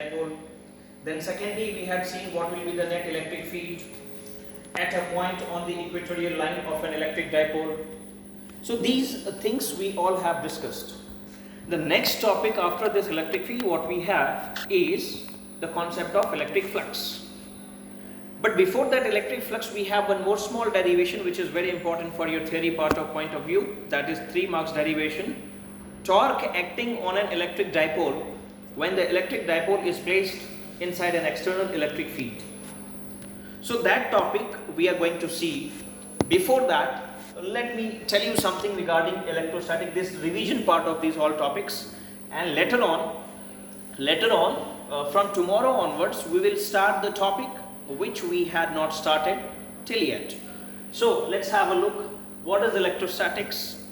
dipole. Then secondly, we had seen what will be the net electric field at a point on the equatorial line of an electric dipole. So these things we all have discussed. The next topic after this electric field, what we have is the concept of electric flux. But before that electric flux, we have one more small derivation which is very important for your theory part of point of view. That is 3 marks derivation. Torque acting on an electric dipole when the electric dipole is placed inside an external electric field. So that topic we are going to see. Before that, let me tell you something regarding electrostatic, this revision part of these all topics, and later on from tomorrow onwards we will start the topic which we had not started till yet. So let's have a look. What is electrostatics?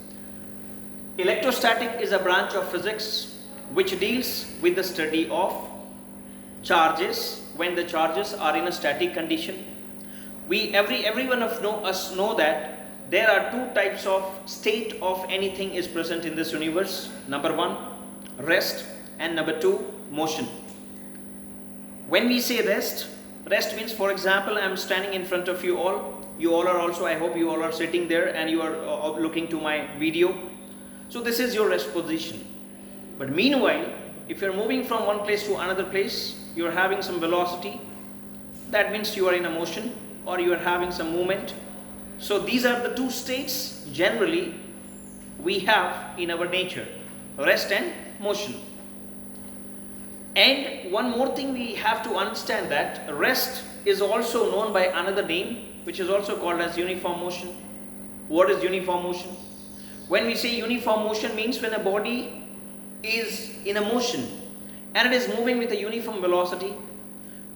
Electrostatic is a branch of physics which deals with the study of charges when the charges are in a static condition. Every one of us know that there are two types of state of anything is present in this universe. Number 1, rest, and number 2, motion. When we say rest means, for example, I am standing in front of you all. You all are also, I hope you all are sitting there and you are looking to my video. So this is your rest position. But meanwhile, if you are moving from one place to another place, you are having some velocity. That means you are in a motion or you are having some movement. So these are the two states generally we have in our nature, rest and motion. And one more thing we have to understand, that rest is also known by another name which is also called as uniform motion. What is uniform motion? When we say uniform motion means when a body is in a motion and it is moving with a uniform velocity.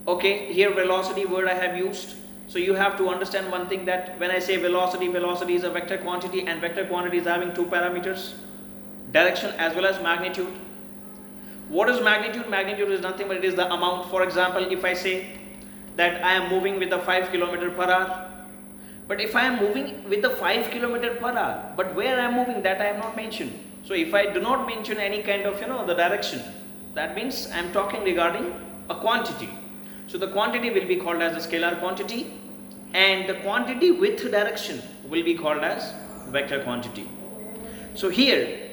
Okay, here velocity word I have used. So you have to understand one thing, that when I say velocity is a vector quantity, and vector quantity is having two parameters, direction as well as magnitude. What is magnitude? Magnitude is nothing but it is the amount. For example, if I say that I am moving with a 5 km per hour, but if I am moving with the 5 km per hour, but where I am moving, that I have not mentioned. So if I do not mention any kind of the direction, that means I am talking regarding a quantity. So the quantity will be called as a scalar quantity, and the quantity with direction will be called as vector quantity. So here,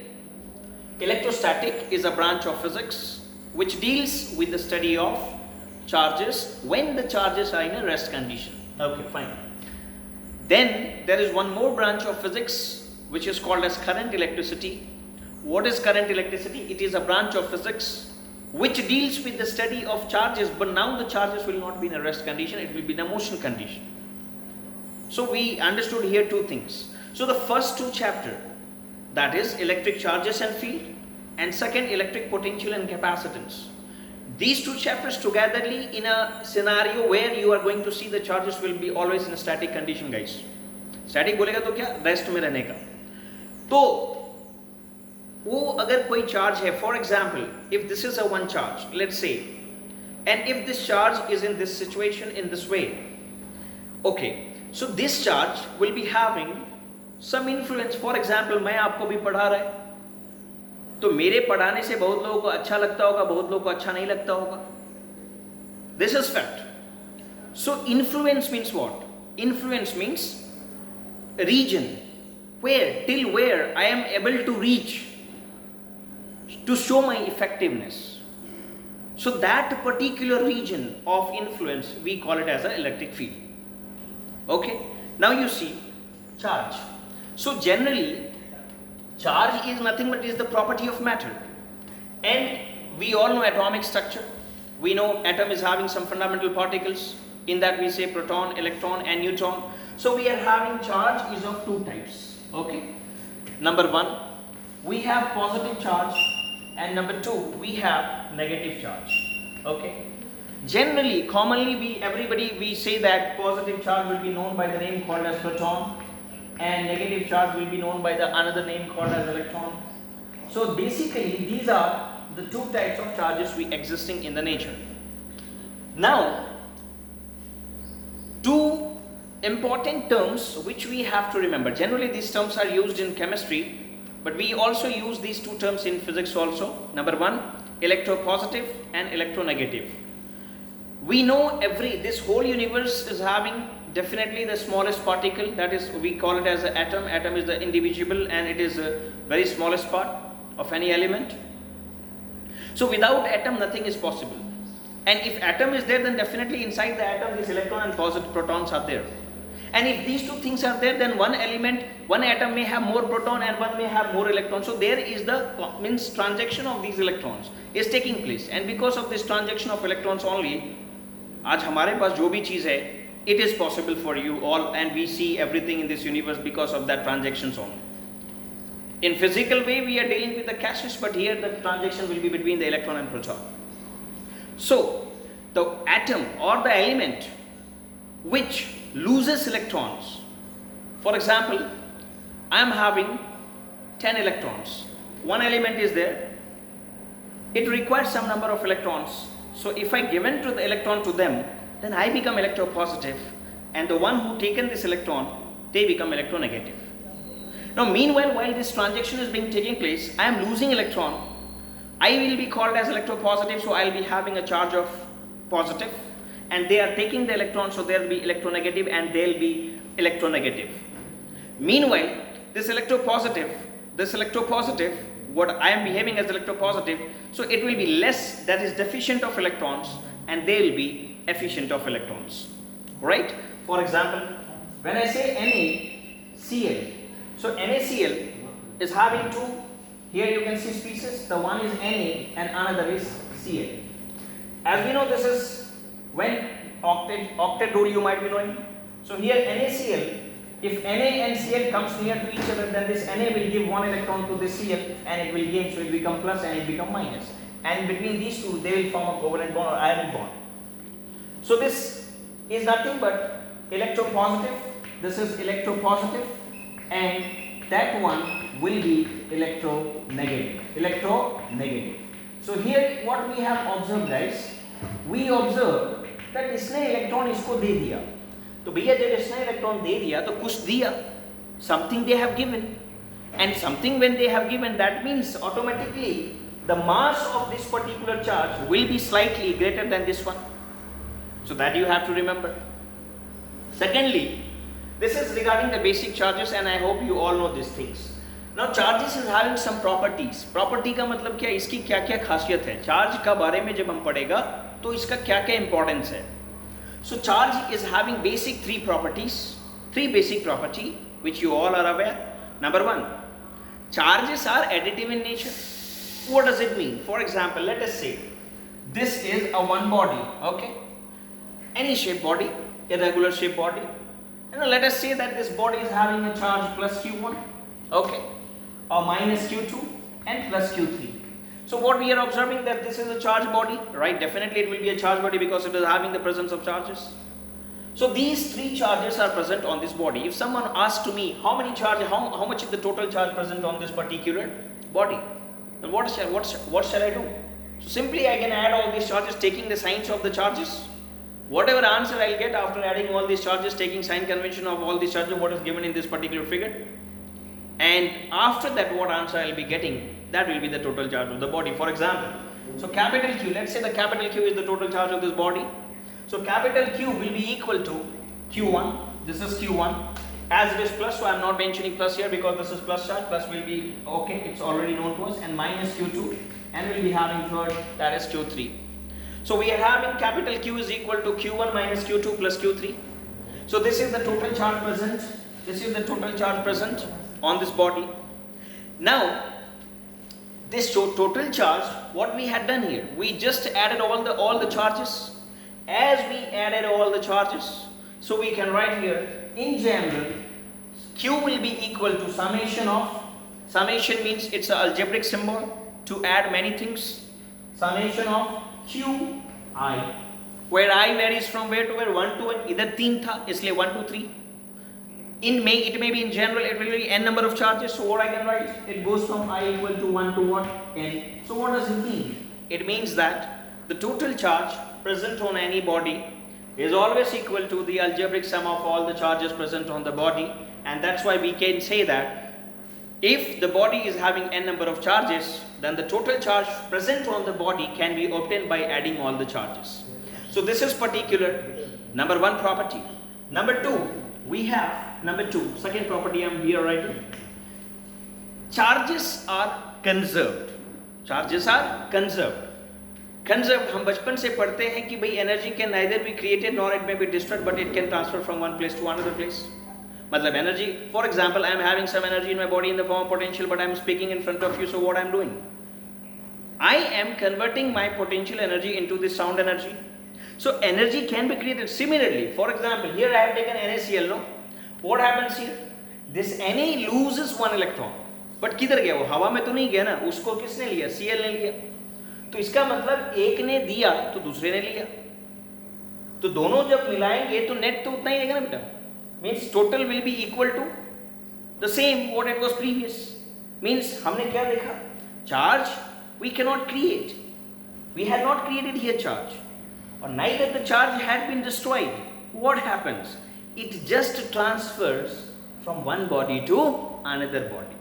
electrostatic is a branch of physics which deals with the study of charges when the charges are in a rest condition. Okay, fine. Then there is one more branch of physics which is called as current electricity. What is current electricity? It is a branch of physics which deals with the study of charges, but now the charges will not be in a rest condition, it will be in a motion condition. So we understood here two things. So the first two chapters, that is electric charges and field, and second electric potential and capacitance. These two chapters togetherly in a scenario where you are going to see the charges will be always in a static condition, guys. Static बोलेगा तो क्या? Rest में रहने का. तो वो अगर कोई charge है, for example, if this is a one charge, let's say, and if this charge is in this situation in this way, okay, so this charge will be having some influence. For example, मैं आपको भी पढ़ा रहा है, तो मेरे पढ़ाने से बहुत लोगों को अच्छा लगता होगा, बहुत लोगों को अच्छा नहीं लगता होगा. This is fact. So influence means what? Influence means region, where, till where I am able to reach to show my effectiveness. So that particular region of influence we call it as an electric field. Okay, now you see charge. So generally charge is nothing but is the property of matter, and we all know atomic structure. We know atom is having some fundamental particles. In that we say proton, electron and neutron. So we are having charge is of two types. Okay, number 1 we have positive charge, and number 2 we have negative charge. Okay, generally commonly we say that positive charge will be known by the name called as proton, and negative charge will be known by the another name called as electron. So basically these are the two types of charges we existing in the nature. Now, two important terms which we have to remember. Generally these terms are used in chemistry, but we also use these two terms in physics also. Number 1, electropositive and electronegative. We know this whole universe is having definitely the smallest particle, that is, we call it as an atom. Atom is the indivisible and it is the very smallest part of any element. So without atom nothing is possible. And if atom is there, then definitely inside the atom this electron and positive protons are there. And if these two things are there, then one atom may have more proton and one may have more electrons. So there is the transaction of these electrons is taking place. And because of this transaction of electrons only, आज हमारे पास जो भी चीज़ है, it is possible for you all, and we see everything in this universe because of that transactions only. In physical way we are dealing with the gases, but here the transaction will be between the electron and proton. So the atom or the element which loses electrons, for example, I am having 10 electrons, one element is there, it requires some number of electrons. So if I given to the electron to them, then I become electropositive, and the one who taken this electron, they become electronegative. Now meanwhile, while this transaction is being taking place, I am losing electron. I will be called as electropositive, so I will be having a charge of positive, and they are taking the electron, so they will be electronegative and they will be electronegative. Meanwhile, this electropositive, what I am behaving as electropositive, so it will be less, that is deficient of electrons, and they will be efficient of electrons, right? For example, when I say NaCl, so NaCl is having two, here you can see species, the one is Na and another is Cl. As we know, this is when octet rule you might be knowing. So here NaCl, if Na and Cl comes near to each other, then this Na will give one electron to this Cl and it will gain, so it will become plus and it become minus. And between these two, they will form a covalent bond or ionic bond. So this is nothing but electropositive, this is electropositive, and that one will be electronegative. So here what we have observed, guys, we observe that इसने electron इसको दे दिया, तो भैया जब इसने electron दे दिया तो कुछ दिया, something they have given, and something when they have given, that means automatically the mass of this particular charge will be slightly greater than this one. So that you have to remember. Secondly, this is regarding the basic charges, and I hope you all know these things. Now charges is having some properties. Property का मतलब क्या, इसकी क्या क्या खासियत है, charge का बारे में जब हम पढ़ेगा तो इसका क्या क्या इंपॉर्टेंस है. So charge is having basic three basic property which you all are aware. Number one, charges are additive in nature. What does it mean? For example, let us say this is a one body, okay, any shape body, irregular shape body, and let us say that this body is having a charge plus q1, okay, or minus q2 and plus q3. So what we are observing, that this is a charge body, right? Definitely it will be a charge body because it is having the presence of charges. So these three charges are present on this body. If someone asks to me how many charges, how much is the total charge present on this particular body, then what shall I do? So simply I can add all these charges taking the signs of the charges. Whatever answer I'll get after adding all these charges, taking sign convention of all these charges, what is given in this particular figure, and after that what answer I'll be getting, that will be the total charge of the body. For example, so capital Q, let's say the capital Q is the total charge of this body. So capital Q will be equal to Q1, this is Q1, as it is plus, so I am not mentioning plus here because this is plus charge, plus will be, okay, it's already known to us, and minus Q2, and we'll be having third, that is Q3. So we are having capital Q is equal to Q1 minus Q2 plus Q3. So this is the total charge present, on this body. Now this total charge, what we had done here, we just added all the charges. As we added all the charges, so we can write here, in general, Q will be equal to summation means it's an algebraic symbol to add many things, summation of Qi, where I varies from where to where, 1 to 1, इधर 3 था इसलिए 1 to 3. It may be in general, it will be n number of charges, so what I can write, it goes from I equal to 1 to 1 n. So what does it mean? It means that the total charge present on any body is always equal to the algebraic sum of all the charges present on the body, and that's why we can say that if the body is having n number of charges, then the total charge present on the body can be obtained by adding all the charges. So this is particular number one property. Number two, we have second property I am here writing. Charges are conserved. Charges are conserved. Conserved हम बचपन से पढ़ते हैं कि भाई energy can neither be created nor it may be destroyed, but it can transfer from one place to another place. मतलब energy, for example I am having some energy in my body in the form of potential, but I am speaking in front of you, so what I am doing, I am converting my potential energy into this sound energy. So energy can be created. Similarly, for example, here I have taken NaCl, no? What happens here? This Na loses one electron. But किधर गया वो? हवा में तो नहीं गया ना, उसको किसने लिया? Cl ने लिया. तो इसका मतलब एक ने दिया तो दूसरे ने लिया, तो दोनों जब मिलाएंगे तो नेट तो उतना ही रहेगा ना बेटा. Means total will be equal to the same what it was previous. Means हमने क्या देखा? Charge we cannot create. We had not created here charge. Or neither the charge had been destroyed. What happens? It just transfers from one body to another body.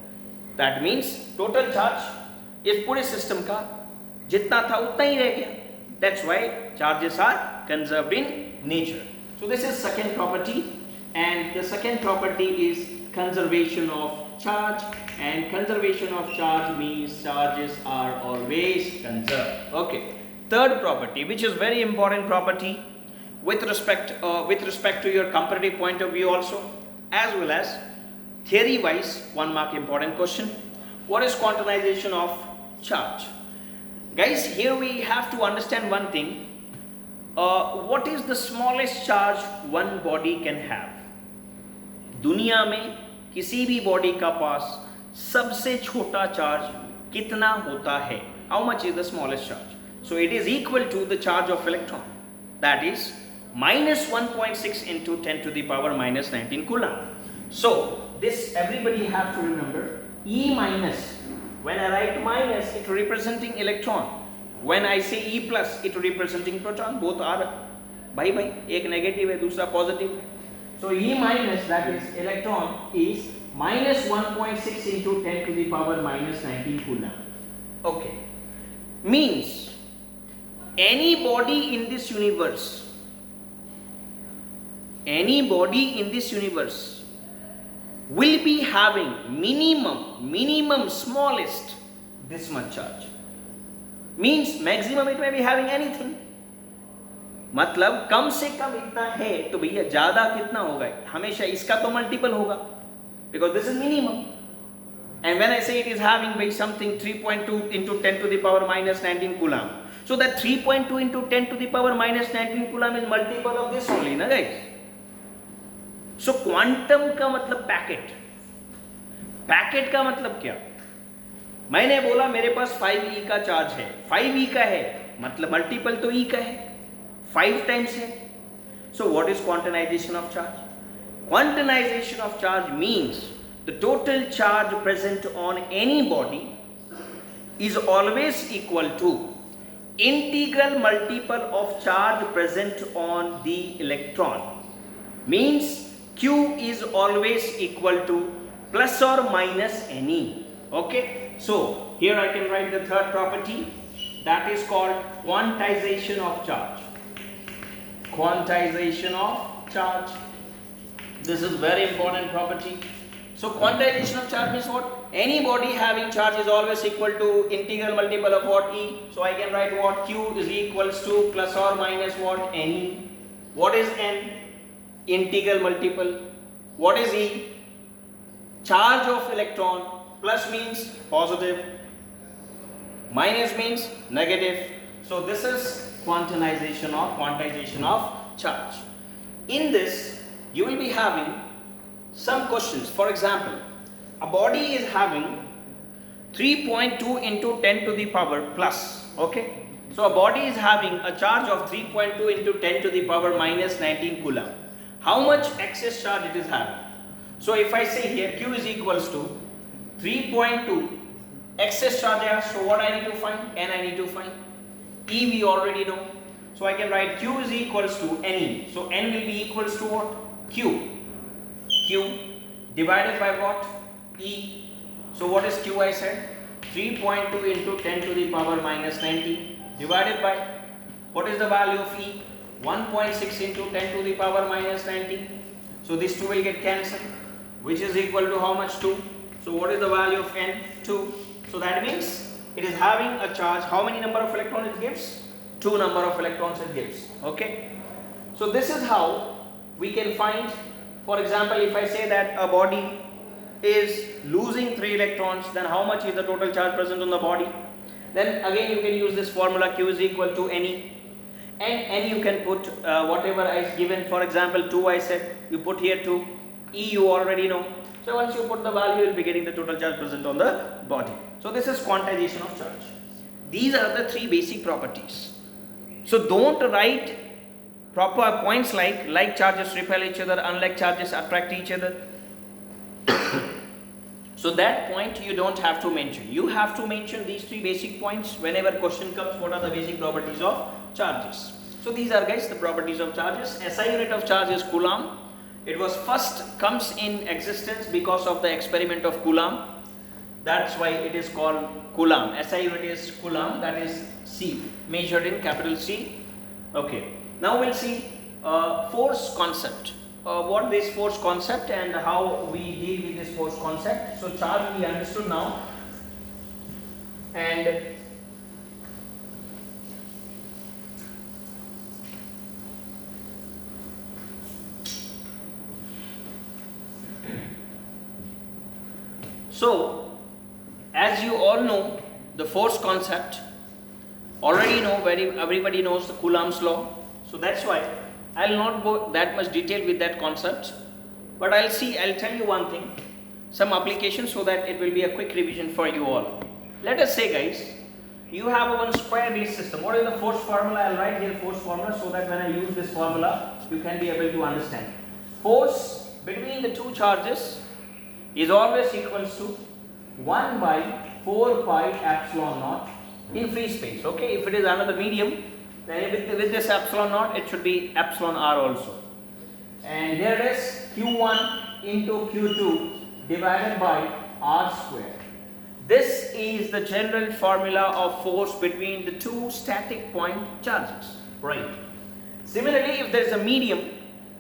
That means total charge इस पूरे system का जितना था उतना ही रह गया. That's why charges are conserved in nature. So this is second property, and the second property is conservation of charge, and conservation of charge means charges are always conserved. Okay. Third property, which is very important property with respect to your comparative point of view also, as well as theory wise, 1 mark important question. What is quantization of charge? Guys, here we have to understand one thing. What is the smallest charge one body can have? दुनिया में किसी भी body का पास सबसे छोटा charge कितना होता है? How much is the smallest charge? So it is equal to the charge of electron, that is minus 1.6 into 10 to the power minus 19 coulomb. So this everybody have to remember. E minus, when I write minus, it representing electron. When I say E plus, it representing proton. Both are bhai bhai, एक negative है दूसरा positive. So E minus, that is electron, is minus 1.6 into 10 to the power minus 19 coulomb. Okay, means any body in this universe will be having minimum smallest this much charge. Means maximum it may be having anything. मतलब कम से कम इतना है तो भैया ज्यादा कितना होगा? हमेशा इसका तो मल्टीपल होगा, because this is minimum. And when I say it is having by something 3.2 into 10 to the power minus 19 coulomb, so that 3.2 into 10 to the power minus 19 coulomb is multiple of this only, na guys? So quantum का मतलब packet. Packet का मतलब क्या? मैंने बोला मेरे पास 5e का charge है, 5e का है मतलब मल्टीपल तो e का है, 5 टाइम्स है. So what is quantization of charge? Quantization of charge means the total charge present on any body is always equal to integral multiple of charge present on the electron. Means Q is always equal to plus or minus Ne. Okay, so here I can write the third property, that is called quantization of charge. Quantization of charge, this is very important property. So quantization of charge means what? Any body having charge is always equal to integral multiple of what? E. So I can write what? Q is equals to plus or minus what? Ne. What is N? Integral multiple. What is E? Charge of electron. Plus means positive, minus means negative. So this is quantization of charge. In this you will be having some questions. For example, a body is having 3.2 into 10 to the power plus. Okay, so a body is having a charge of 3.2 into 10 to the power minus 19 coulomb. How much excess charge it is having? So if I say here Q is equals to 3.2 excess charge है, so what I need to find? N I need to find. E we already know, so I can write Q is equals to Ne. So N will be equals to what? Q divided by what? E. So what is Q I said? 3.2 into 10 to the power minus 19 divided by, what is the value of E? 1.6 into 10 to the power minus 19. So this 2 will get cancelled, which is equal to how much? 2. So what is the value of N? 2. So that means it is having a charge. How many number of electrons it gives? 2 number of electrons it gives. Okay. So this is how we can find, for example, if I say that a body is losing 3 electrons, then how much is the total charge present on the body? Then again you can use this formula, Q is equal to Ne, and you can put whatever is given. For example, 2 I said, you put here 2, E you already know. So once you put the value, you will be getting the total charge present on the body. So this is quantization of charge. These are the 3 basic properties. So don't write proper points like charges repel each other, unlike charges attract each other. So that point you don't have to mention. You have to mention these 3 basic points whenever question comes. What are the basic properties of charges? So these are, guys, the properties of charges. SI unit of charge is Coulomb. It was first comes in existence because of the experiment of Coulomb. That's why it is called Coulomb. SI unit is Coulomb, that is C, measured in capital C. Okay. Now we'll see force concept. What this force concept and how we deal with this force concept. So charge we understood now, and so as you all know the force concept, already know, everybody knows the Coulomb's law. So that's why I'll not go that much detail with that concept, but I'll tell you one thing, some application, so that it will be a quick revision for you all. Let us say, guys, you have a one square based system. What is the force formula? I'll write here force formula so that when I use this formula, you can be able to understand. Force between the 2 charges is always equals to 1 by 4 pi epsilon naught in free space. Okay, if it is another medium, then with this epsilon naught, it should be epsilon r also. And here it is Q1 into Q2 divided by r square. This is the general formula of force between the 2 static point charges, right? Similarly, if there is a medium,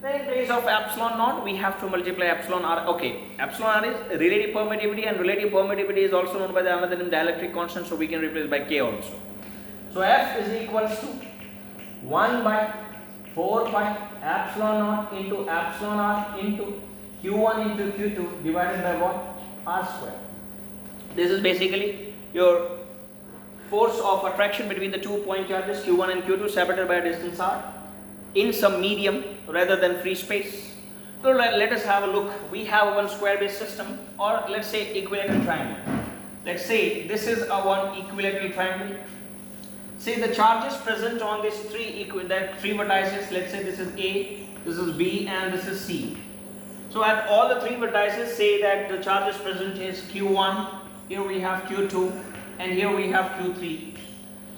then in place of epsilon naught, we have to multiply epsilon r. Okay, epsilon r is relative permittivity, and relative permittivity is also known by the another name dielectric constant, so we can replace by K also. So F is equals to 1 by 4 pi epsilon naught into epsilon r into Q1 into Q2 divided by what? R square. This is basically your force of attraction between the 2 point charges Q1 and Q2 separated by a distance r in some medium rather than free space. So let us have a look. We have one square base system, or let's say equilateral triangle. Let's say this is a one equilateral triangle. Say the charges present on these 3 vertices, let's say this is A, this is B, and this is C. So at all the 3 vertices, say that the charges present is Q1, here we have Q2, and here we have Q3.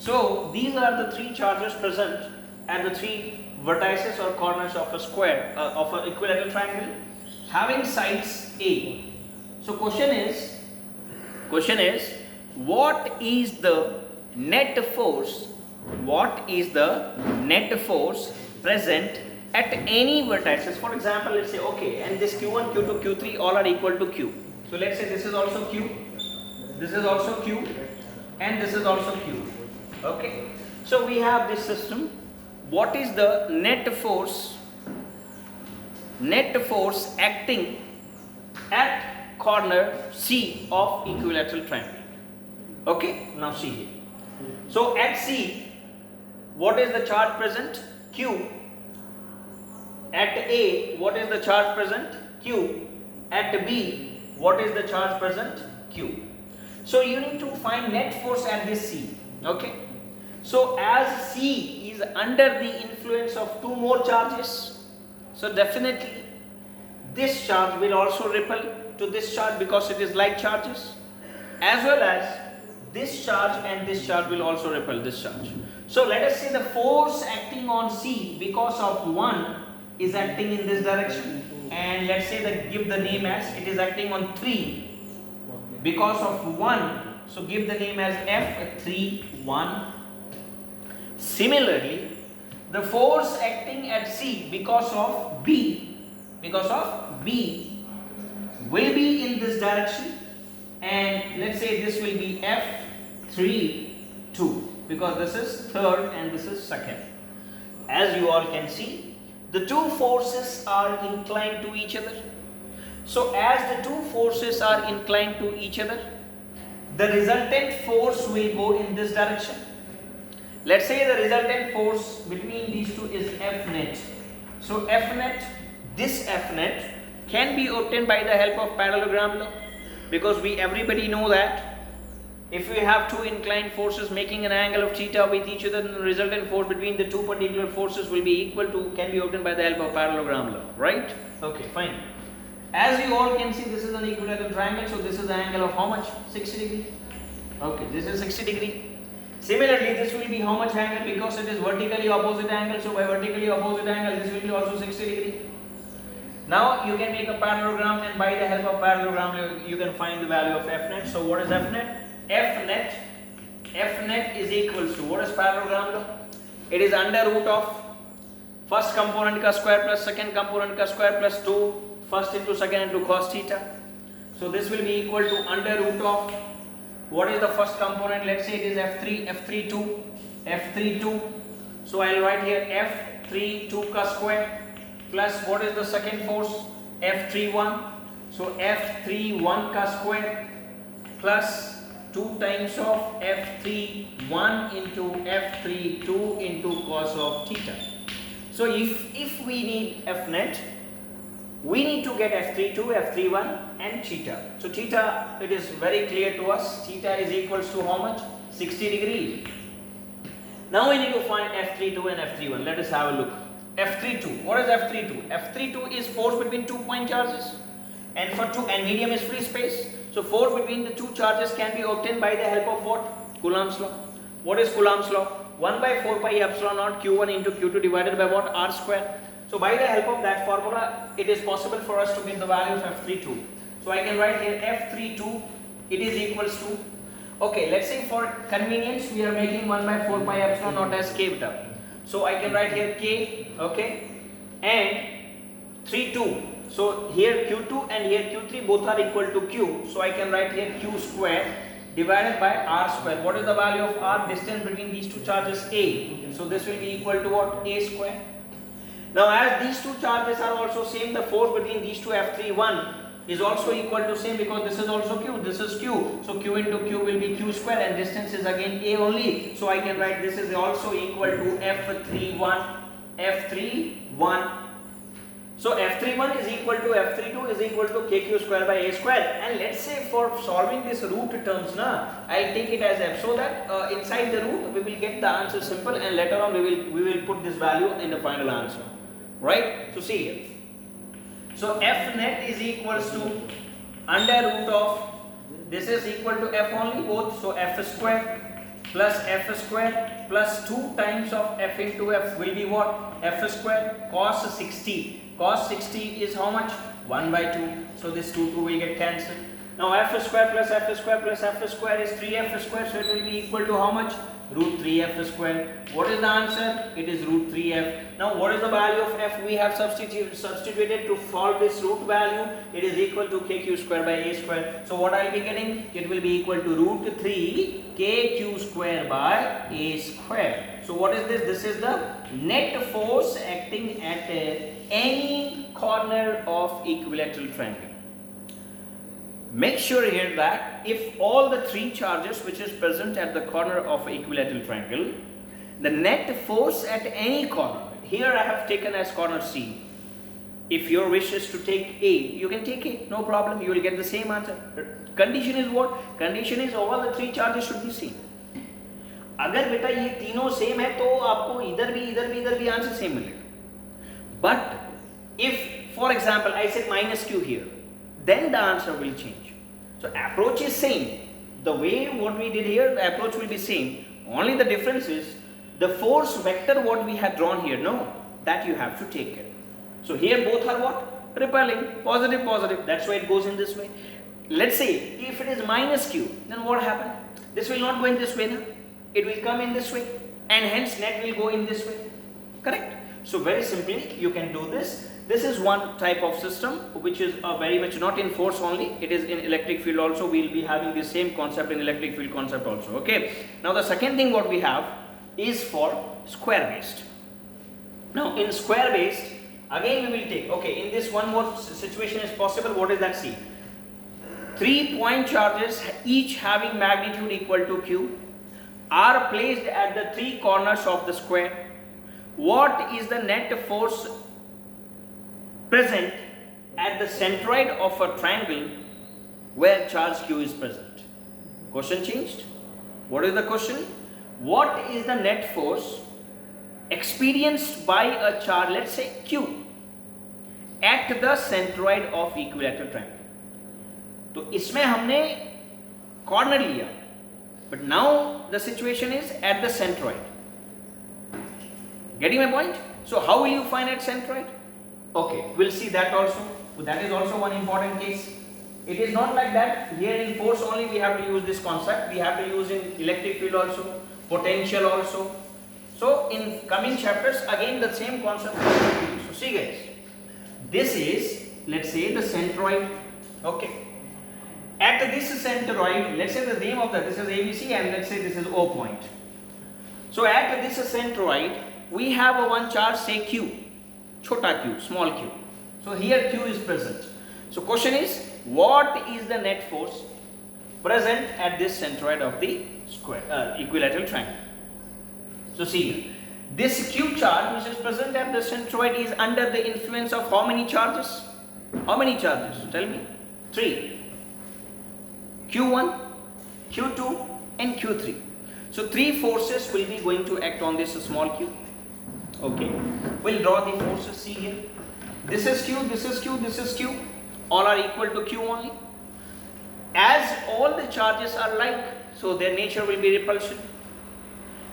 So these are the 3 charges present at the 3 vertices or corners of a square, of an equilateral triangle having sides A. So question is, what is the net force? What is the net force present at any vertices? For example, let's say, okay, and this Q1, Q2, Q3 all are equal to Q. So let's say this is also Q, this is also Q, and this is also Q. Okay. So we have this system. What is the net force? Net force acting at corner C of equilateral triangle. Okay. Now see here. So at C, what is the charge present? Q. At A, what is the charge present? Q. At B, what is the charge present? Q. So you need to find net force at this C. Okay. So as C is under the influence of 2 more charges, so definitely this charge will also repel to this charge because it is like charges, as well as this charge and this charge will also repel this charge. So let us say the force acting on C because of 1 is acting in this direction, and let's say that give the name as it is acting on 3 because of 1 So give the name as F31. Similarly, the force acting at C because of B will be in this direction, and let's say this will be F32 because this is third and this is second. As you all can see, the two forces are inclined to each other. So as the two forces are inclined to each other, the resultant force will go in this direction. Let's say the resultant force between these two is F net. So F net, this F net can be obtained by the help of parallelogram law, because everybody know that if we have two inclined forces making an angle of theta with each other, then the resultant force between the two particular forces will be equal to, can be obtained by the help of parallelogram law, right? Okay, fine. As you all can see, this is an equilateral triangle, so this is the angle of how much? 60 degree. Okay, this is 60 degree. Similarly, this will be how much angle? Because it is vertically opposite angle, so by vertically opposite angle, this will be also 60 degree. Now you can make a parallelogram, and by the help of parallelogram, you can find the value of F net. So what is F net? F net is equals to, what is parallelogram law? It is under root of first component ka square plus second component ka square plus 2 first into second into cos theta. So this will be equal to under root of, what is the first component? Let's say it is F32. So I'll write here F32 ka square plus, what is the second force? F31. So F31 ka square plus 2 times of F31 into F32 into cos of theta. So if we need F net, we need to get F32, F31 and theta. So theta, it is very clear to us, theta is equals to how much? 60 degree. Now we need to find F32 and F31. Let us have a look. F32, what is F32? F32 is force between 2 point charges, and medium is free space. So force between the two charges can be obtained by the help of what? Coulomb's law. What is Coulomb's law? 1 by 4 pi epsilon naught Q1 into Q2 divided by what? R square. So by the help of that formula, it is possible for us to get the value of F32. So I can write here F32, it is equals to, okay, let's say for convenience, we are making 1 by 4 pi epsilon naught as K beta. So I can write here K, okay, and 32. So here Q2 and here Q3 both are equal to Q. So I can write here Q square divided by R square. What is the value of R? Distance between these two charges, A. So this will be equal to what? A square. Now as these two charges are also same, the force between these two F31 is also equal to same, because this is also Q, this is Q. So Q into Q will be Q square, and distance is again A only. So I can write this is also equal to F31. So F31 is equal to F32 is equal to KQ square by A square. And let's say for solving this root terms, I'll take it as F, so that inside the root we will get the answer simple, and later on we will put this value in the final answer. Right? So see here. So F net is equals to under root of, this is equal to F only both, so F square plus 2 times of F into F will be what? F square cos 60. Cos 60 is how much? 1 by 2. So this 2 will get cancelled. Now F square plus F square plus F square is 3F square, so it will be equal to how much? Root 3F square. What is the answer? It is root 3F. Now what is the value of F? We have substituted to solve this root value. It is equal to KQ square by A square. So what I will be getting? It will be equal to root 3 KQ square by A square. So what is this? This is the net force acting at any corner of equilateral triangle. Make sure here that if all the three charges which is present at the corner of an equilateral triangle, the net force at any corner, here I have taken as corner C. If your wish is to take A, you can take A, no problem, you will get the same answer. Condition is what? Condition is all the three charges should be same. अगर बेटा ये तीनों same है तो आपको इधर भी answer same मिलेगा. But if, for example, I said minus Q here, then the answer will change. So approach is same. The way what we did here, the approach will be same. Only the difference is the force vector what we had drawn here, no, that you have to take care. So here both are what? Repelling, positive. That's why it goes in this way. Let's say if it is minus Q, then what happened? this will not go in this way now. It will come in this way, and hence net will go in this way. Correct? So very simply you can do this. This is one type of system which is very much not in force only, it is in electric field also. We will be having the same concept in electric field concept also. Okay. Now the second thing what we have is for square based. Now in square based, again we will take, okay, in this one more situation is possible. What is that? See, 3 point charges each having magnitude equal to q are placed at the 3 corners of the square. What is the net force present at the centroid of a triangle where charge q is present? Question changed. What is the question? What is the net force experienced by a charge, let's say q, at the centroid of equilateral triangle? तो इसमें हमने corner लिया, but now the situation is at the centroid. Getting my point? So how will you find at centroid? Okay, we'll see that also. That is also one important case. It is not like that. Here in force only we have to use this concept. We have to use in electric field also, potential also. So in coming chapters again the same concept. So see guys, this is, let's say, the centroid. Okay. At this centroid, let's say the name of that, this is ABC and let's say this is O point. So at this centroid, we have a one charge, say Q, chota q, small q. So here Q is present. So question is, what is the net force present at this centroid of the square equilateral triangle? So see, this Q charge which is present at the centroid is under the influence of how many charges? How many charges? Tell me. 3. Q1, Q2 and Q3. So 3 forces will be going to act on this small q. Okay. We'll draw the forces. See here. This is Q, this is Q, this is Q. All are equal to Q only. As all the charges are like, so their nature will be repulsion.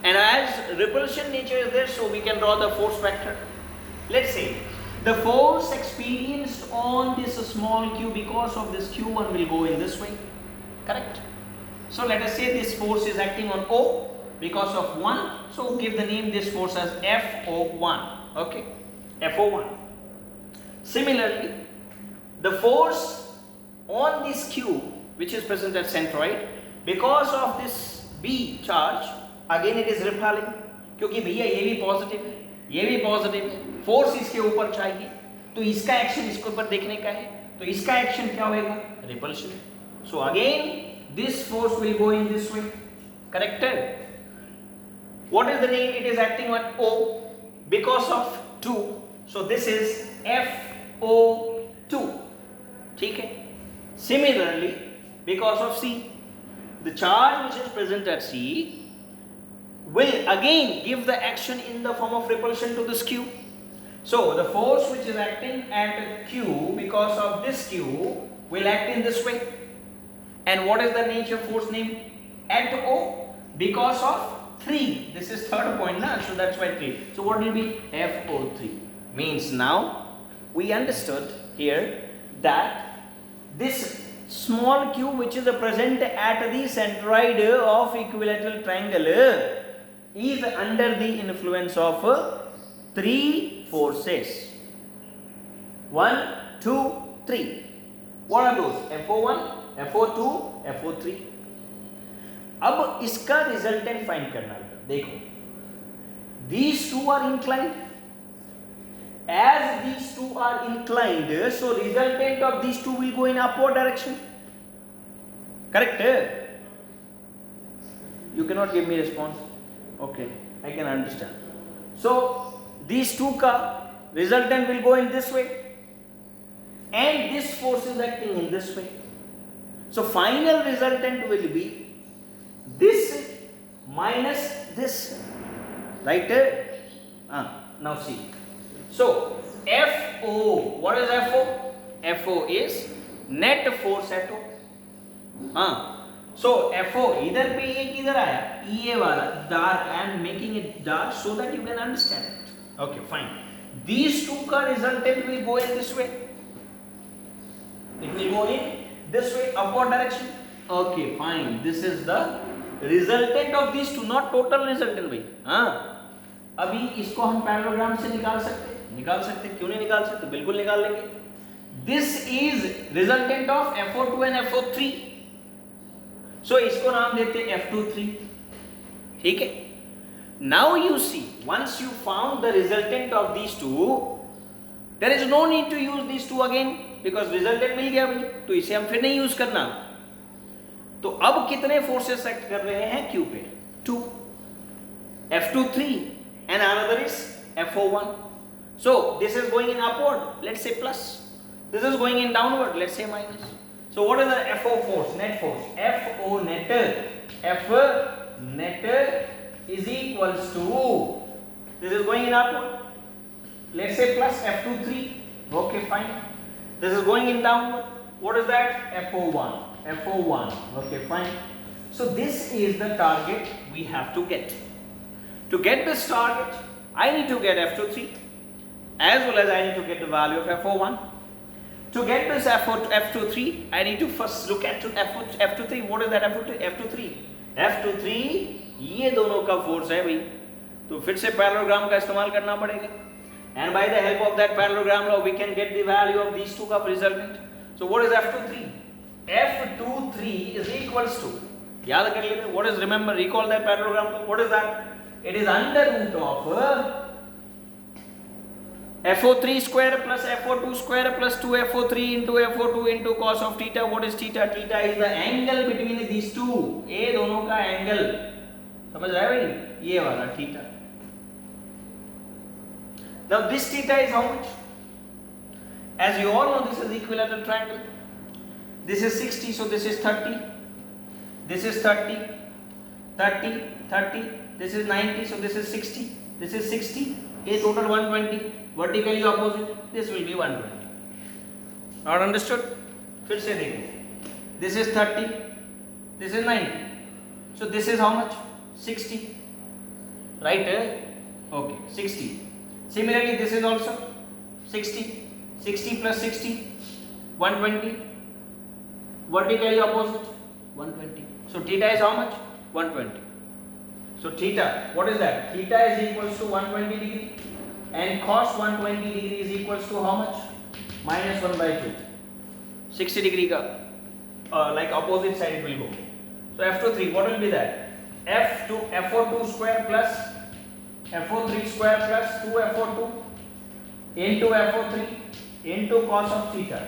And as repulsion nature is there, so we can draw the force vector. Let's say the force experienced on this small q because of this q1 will go in this way. Correct? So let us say this force is acting on O because of 1. So give the name this force as FO1. Okay? FO1. Similarly, the force on this Q which is present at centroid, because of this B charge, again it is repelling. क्योंकि भैया ये भी positive है, ये भी positive है, force इसके ऊपर चाहिए, तो इसका एक्शन इसके ऊपर देखने का है, तो इसका एक्शन क्या होगा? Repulsion. So again this force will go in this way. Corrected? What is the name? It is acting on O because of 2. So this is FO2. ठीक है? Similarly, because of C, the charge which is present at C will again give the action in the form of repulsion to this Q. So the force which is acting at Q because of this Q will act in this way. And what is the nature force name? At O because of 3. This is third point now, so that's why 3. So what will be? FO3. Means now we understood here that this small q which is present at the centroid of equilateral triangle is under the influence of 3 forces. 1, 2, 3. What are those? FO1, FO2, FO3. अब इसका resultant find करना है. देखो, these two are inclined. As these two are inclined, so resultant of these two will go in upward direction. Correct? You cannot give me response. Okay, I can understand. So these two ka resultant will go in this way, and this force is acting in this way. So final resultant will be this minus this. Right? Now see. So FO, what is FO? FO is net force at O. So FO, इधर पे ये किधर आया? ये वाला dark. I am making it dark so that you can understand it. Okay, fine. These two का resultant will go in this way. It will go in this way, upward direction. Okay, fine. This is the resultant of this two, not total resultant भाई। हाँ, अभी इसको हम parallelogram से निकाल सकते, क्यों नहीं निकाल सकते, बिल्कुल निकाल लेंगे। This is resultant of FO2 and FO3, so इसको नाम देते हैं F23, ठीक है। Now you see, once you found the resultant of these two, there is no need to use these two again, because resultant मिल गया भाई, तो इसे हम फिर नहीं यूज करना। तो अब कितने फोर्सेस एक्ट कर रहे हैं Q पे? 2, F23 and another is FO1. So this is going in upward, let's say plus, this is going in downward, let's say minus. So what is the FO force, net force? FO net is equals to, this is going in upward, let's say plus F23, okay fine. This is going in downward, what is that? FO1, okay fine. So this is the target we have to get. To get this target, I need to get F23 as well as I need to get the value of FO1. To get this F23, I need to first look at F23. What is that F23? F23 ये दोनों का force है भाई, तो फिर से parallelogram का इस्तेमाल करना पड़ेगा, and by the help of that parallelogram law we can get the value of these two का resultant. So what is F23? F23 is equals to, याद कर लेते, what is, remember, recall that parallelogram law, what is that? It is under root of FO3 square plus FO2 square plus 2FO3 into FO2 into cos of theta. What is theta? Theta is the angle between these two. ये दोनों का angle, समझ रहा है भाई, ये वाला theta. Now this theta is how much? As you all know, this is equilateral triangle. This is 60, so this is 30. This is 30, 30, 30. This is 90, so this is 60. This is 60. A total 120. Vertically opposite. This will be 120. Not understood? फिर से देखो. This is 30. This is 90. So this is how much? 60. Right? Okay. 60. Similarly, this is also 60. 60 plus 60. 120. Vertically opposite. 120. So theta is how much? 120. So theta, what is that? Theta is equals to 120 degree, and cos 120 degree is equals to how much? Minus 1 by 2. 60 degree ka, like opposite side it will go. So F23, what will be that? FO2 square plus FO3 square plus 2FO2 into FO3 into cos of theta.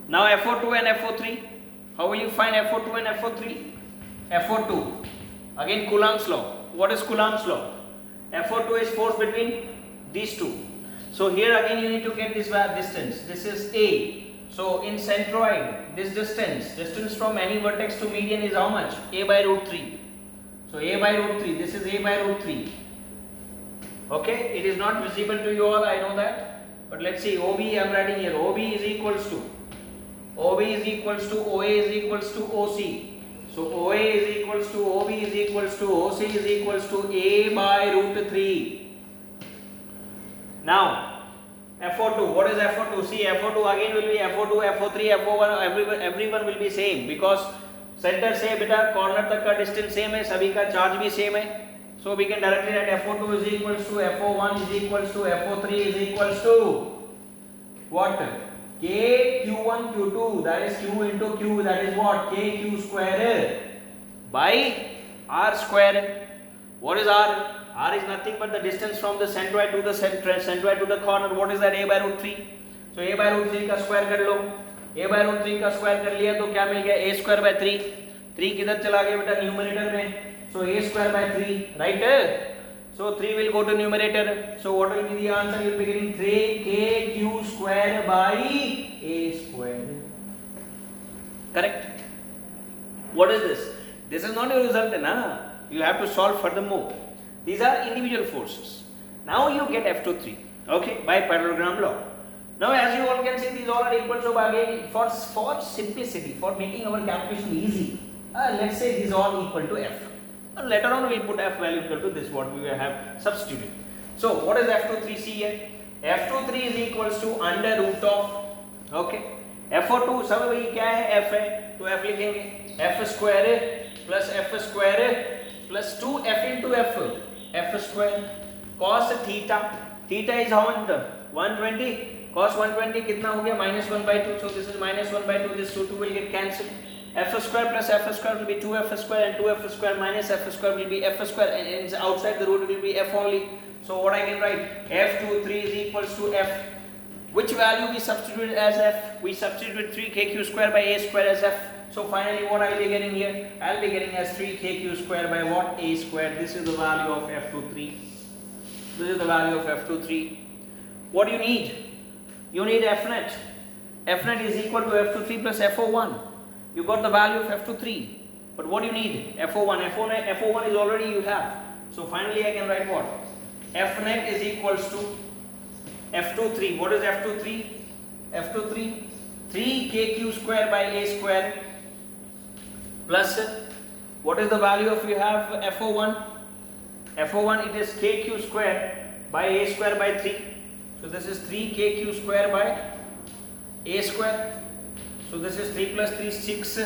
Now FO2 and FO3, how will you find FO2 and FO3? FO2, again Coulomb's law. What is Coulomb's law? FO2 is force between these two. So here again you need to get this distance. This is A. So in centroid, this distance from any vertex to median is how much? A by root 3. So A by root 3, this is A by root 3. Okay, it is not visible to you all, I know that. But let's see, OB I am writing here. OB is equals to OA is equals to OC. So OA is equals to OB is equals to OC is equals to A by root 3. Now FO2, what is FO2? See, FO2 again will be FO2, FO3, FO1, everyone will be same because center से बेटा corner तक का distance same है, सभी का charge भी same है. So we can directly write FO2 is equals to FO1 is equals to FO3 is equals to what? K Q1 Q2, that is Q into Q, that is what? K Q square by R square. What is R? R is nothing but the distance from the centroid to the centroid to the corner. What is that? A by root 3. So A by root 3 का square कर लो. A by root 3 का square कर लिया तो क्या मिल गया? A square by 3. 3 किधर चला गया बेटा? न्यूमरेटर में. So A square by 3, right? So 3 will go to numerator. So what will be the answer? You will be getting 3KQ square by A square. Correct? What is this? This is not a result, na? You have to solve furthermore. These are individual forces. Now you get F23, okay, by parallelogram law. Now as you all can see, these all are equal. So again, for simplicity, for making our calculation easy, let's say these are all equal to F. And later on we will put F value equal to this, what we will have substituted. So what is F23? See here, F23 is equals to under root of, okay, FO2 सब वही क्या है F है, तो तो f लिखेंगे f square plus f square plus 2f into f square cos theta, theta is how much 120, cos 120 कितना हो गया -1/2, so this is -1/2, this 2 will get cancelled. F square plus f square will be 2f square and 2f square minus f square will be f square, and outside the root will be f only. So what I can write, f23 is equals to f. Which value we substituted as f? We substituted 3kq square by a square as f. So finally what I will be getting here? I will be getting as 3kq square by what? A square. This is the value of f23. This is the value of f23. What do you need? You need f-net. F-net is equal to f23 plus f01. You got the value of f23. But what do you need? f01. f01 is already you have. So finally I can write what? F-net is equals to f23. What is f23? f23 3kq square by a square plus what is the value of you have f01? f01 it is kq square by a square by 3. So this is 3kq square by a square. So this is 3 plus 3 6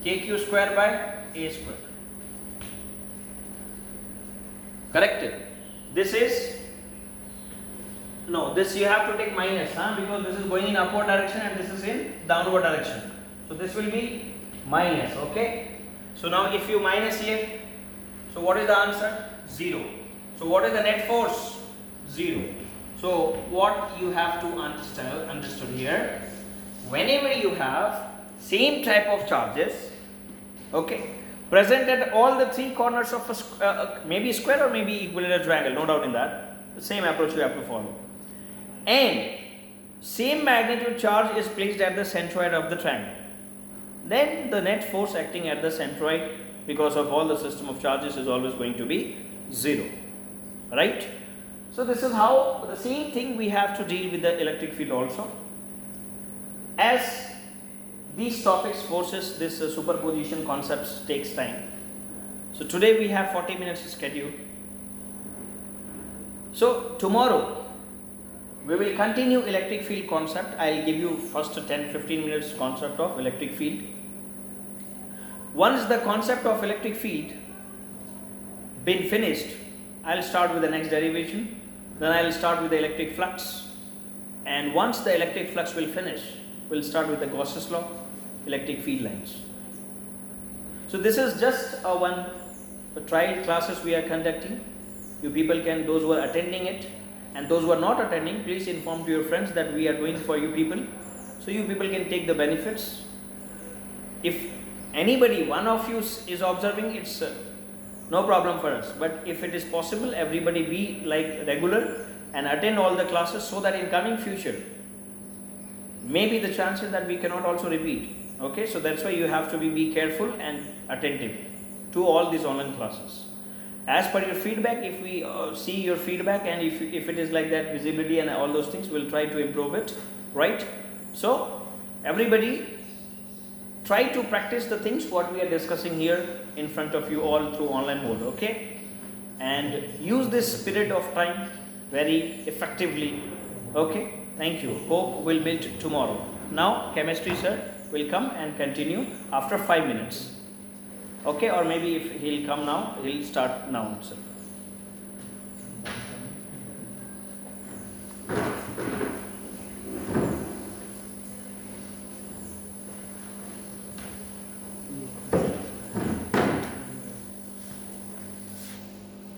kq square by a square. Correct? This is no, this you have to take minus, because this is going in upward direction and this is in downward direction. So this will be minus, okay? So now if you minus here, so what is the answer? 0. So what is the net force? 0. So what you have to understood here, whenever you have same type of charges, okay, present at all the three corners of a maybe square or maybe equilateral triangle, no doubt in that, the same approach you have to follow, and same magnitude charge is placed at the centroid of the triangle, then the net force acting at the centroid because of all the system of charges is always going to be 0, right? So this is how the same thing we have to deal with the electric field also. As these topics, forces, this superposition concepts takes time. So today we have 40 minutes schedule. So tomorrow we will continue electric field concept. I will give you first 10-15 minutes concept of electric field. Once the concept of electric field been finished, I will start with the next derivation. Then I will start with the electric flux, and once the electric flux will finish, we will start with the Gauss's law, electric field lines. So this is just a trial classes we are conducting. You people can, those who are attending it and those who are not attending, please inform to your friends that we are doing for you people, so you people can take the benefits. If anybody, one of you is observing, it's no problem for us, but if it is possible, everybody be like regular and attend all the classes, so that in coming future maybe the chances that we cannot also repeat. Okay, so that's why you have to be careful and attentive to all these online classes. As per your feedback, if we see your feedback, and if it is like that, visibility and all those things, we'll try to improve it, right? So everybody try to practice the things what we are discussing here in front of you all through online mode, okay? And use this period of time very effectively, okay? Thank you. Hope we'll meet tomorrow. Now chemistry sir will come and continue after 5 minutes, okay? Or maybe if he'll come now, he'll start now itself.